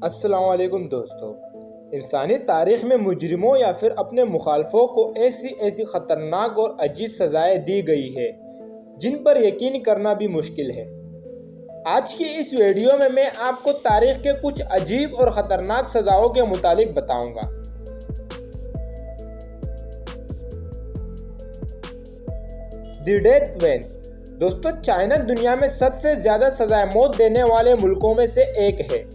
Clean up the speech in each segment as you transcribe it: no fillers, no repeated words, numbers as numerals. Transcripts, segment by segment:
अस्सलामुअलैकुम दोस्तों। इंसानी तारीख़ में मुजरिमों या फिर अपने मुखालफों को ऐसी ख़तरनाक और अजीब सज़ाएं दी गई है जिन पर यकीन करना भी मुश्किल है। आज की इस वीडियो में मैं आपको तारीख़ के कुछ अजीब और ख़तरनाक सज़ाओं के मुतालिक बताऊंगा। The death van. दोस्तों, चाइना दुनिया में सबसे ज़्यादा सज़ाए मौत देने वाले मुल्कों में से एक है।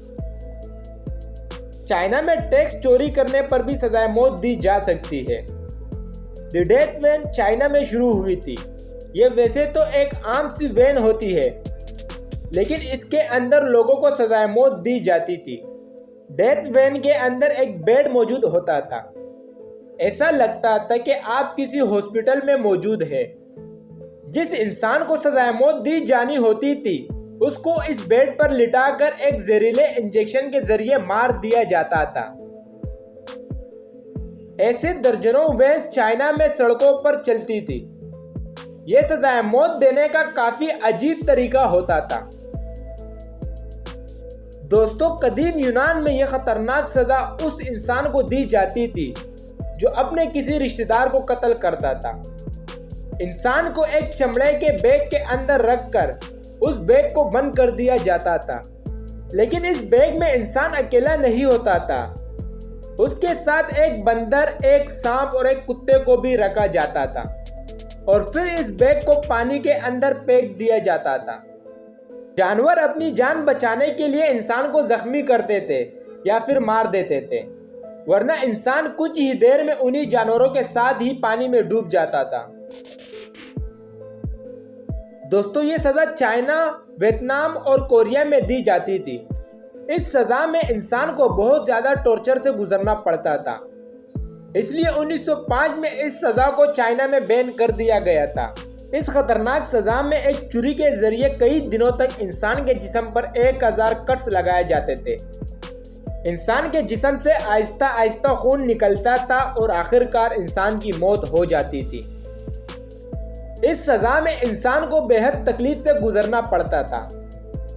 चाइना में टैक्स चोरी करने पर भी सजाए मौत दी जा सकती है। द डेथ वैन चाइना में शुरू हुई थी। ये वैसे तो एक आम सी वैन होती है, लेकिन इसके अंदर लोगों को सजाए मौत दी जाती थी। डेथ वैन के अंदर एक बेड मौजूद होता था। ऐसा लगता था कि आप किसी हॉस्पिटल में मौजूद है। जिस इंसान को सजाए मौत दी जानी होती थी उसको इस बेड पर लिटाकर एक जहरीले इंजेक्शन के जरिए मार दिया जाता था। ऐसे दर्जनों वैन्स चाइना में सड़कों पर चलती थी। यह सजाए मौत देने का काफी अजीब तरीका होता था। दोस्तों, कदीम यूनान में यह खतरनाक सजा उस इंसान को दी जाती थी जो अपने किसी रिश्तेदार को कत्ल करता था। इंसान को एक चमड़े के बैग के अंदर रखकर उस बैग को बंद कर दिया जाता था, लेकिन इस बैग में इंसान अकेला नहीं होता था। उसके साथ एक बंदर, एक सांप और एक कुत्ते को भी रखा जाता था और फिर इस बैग को पानी के अंदर फेंक दिया जाता था। जानवर अपनी जान बचाने के लिए इंसान को जख्मी करते थे या फिर मार देते थे, वरना इंसान कुछ ही देर में उन्हीं जानवरों के साथ ही पानी में डूब जाता था। दोस्तों, ये सज़ा चाइना, वियतनाम और कोरिया में दी जाती थी। इस सज़ा में इंसान को बहुत ज़्यादा टॉर्चर से गुजरना पड़ता था, इसलिए 1905 में इस सज़ा को चाइना में बैन कर दिया गया था। इस खतरनाक सज़ा में एक छुरी के जरिए कई दिनों तक इंसान के जिस्म पर 1000 कट्स लगाए जाते थे। इंसान के जिस्म से आहिस्ता आहिस्ता खून निकलता था और आखिरकार इंसान की मौत हो जाती थी। इस सज़ा में इंसान को बेहद तकलीफ से गुजरना पड़ता था।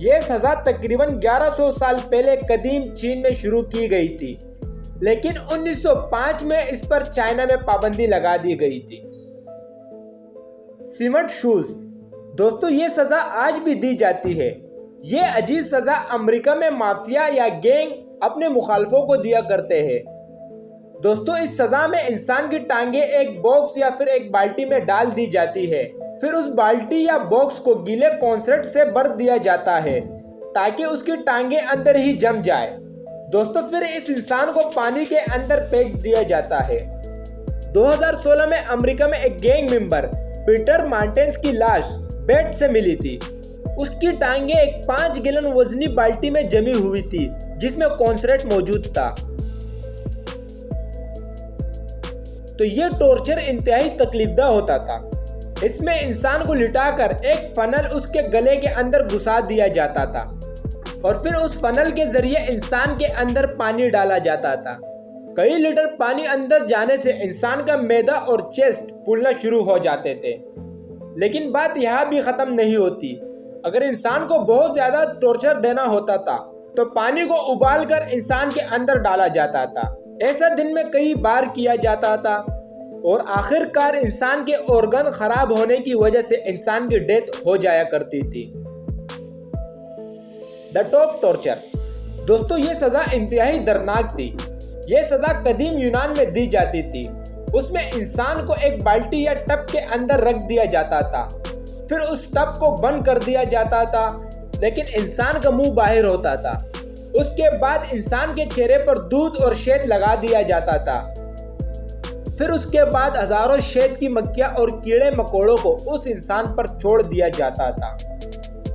यह सज़ा तकरीबन 1100 साल पहले कदीम चीन में शुरू की गई थी, लेकिन 1905 में इस पर चाइना में पाबंदी लगा दी गई थी। Cement shoes. दोस्तों, ये सज़ा आज भी दी जाती है। ये अजीब सज़ा अमेरिका में माफिया या गैंग अपने मुखालफों को दिया करते हैं। दोस्तों, इस सज़ा में इंसान की टांगे एक बॉक्स या फिर एक बाल्टी में डाल दी जाती है। फिर उस बाल्टी या बॉक्स को गीले कॉन्क्रीट से भर दिया जाता है ताकि उसकी टांगे अंदर ही जम जाए। दोस्तों, फिर इस इंसान को पानी के अंदर फेंक दिया जाता है। 2016 में अमेरिका में एक गैंग मेंबर पीटर मार्टेंस की लाश बेड से मिली थी। उसकी टांगे एक 5 गैलन वजनी बाल्टी में जमी हुई थी जिसमें कॉन्क्रीट मौजूद था। तो ये टॉर्चर इंतहाई तकलीफदा होता था। इसमें इंसान को लिटाकर एक फनल उसके गले के अंदर घुसा दिया जाता था और फिर उस फनल के जरिए इंसान के अंदर पानी डाला जाता था। कई लीटर पानी अंदर जाने से इंसान का मैदा और चेस्ट फूलना शुरू हो जाते थे। लेकिन बात यहाँ भी ख़त्म नहीं होती। अगर इंसान को बहुत ज़्यादा टॉर्चर देना होता था तो पानी को उबालकर इंसान के अंदर डाला जाता था। ऐसा दिन में कई बार किया जाता था और आखिरकार इंसान के ऑर्गन खराब होने की वजह से इंसान की डेथ हो जाया करती थी। The top torture. दोस्तों, ये सज़ा इंतहाई दर्दनाक थी। ये सज़ा कदीम यूनान में दी जाती थी। उसमें इंसान को एक बाल्टी या टब के अंदर रख दिया जाता था। फिर उस टब को बंद कर दिया जाता था, लेकिन इंसान का मुंह बाहर होता था। उसके बाद इंसान के चेहरे पर दूध और शहद लगा दिया जाता था। फिर उसके बाद हजारों शहद की मक्खियां और कीड़े मकोड़ों को उस इंसान पर छोड़ दिया जाता था।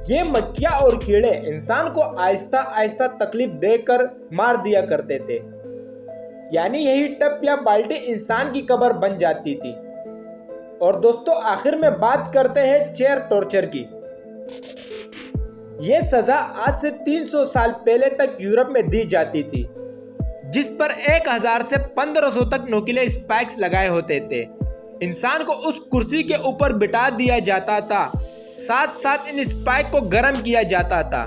ये मक्खियां और कीड़े इंसान को आहिस्ता आहिस्ता तकलीफ देकर मार दिया करते थे। यानी यही टब या बाल्टी इंसान की कब्र बन जाती थी। और दोस्तों, आखिर में बात करते हैं चेयर टॉर्चर की। यह सजा आज से 300 साल पहले तक यूरोप में दी जाती थी, जिस पर 1000 से 1500 तक नुकीले स्पाइक्स लगाए होते थे। इंसान को उस कुर्सी के ऊपर बिठा दिया जाता था, साथ साथ इन स्पाइक को गर्म किया जाता था।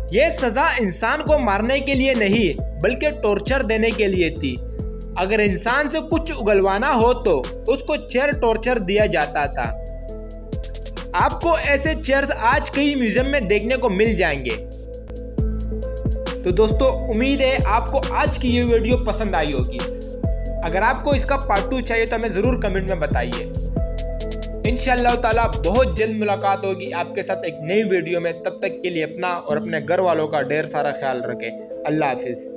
ये सज़ा इंसान को मारने के लिए नहीं बल्कि टॉर्चर देने के लिए थी। अगर इंसान से कुछ उगलवाना हो तो उसको चेयर टॉर्चर दिया जाता था। आपको ऐसे चेयर्स आज कई म्यूजियम में देखने को मिल जाएंगे। तो दोस्तों, उम्मीद है आपको आज की ये वीडियो पसंद आई होगी। अगर आपको इसका पार्ट 2 चाहिए तो हमें ज़रूर कमेंट में बताइए। इंशाअल्लाह ताला बहुत जल्द मुलाकात होगी आपके साथ एक नई वीडियो में। तब तक के लिए अपना और अपने घर वालों का ढेर सारा ख्याल रखें। अल्लाह हाफिज़।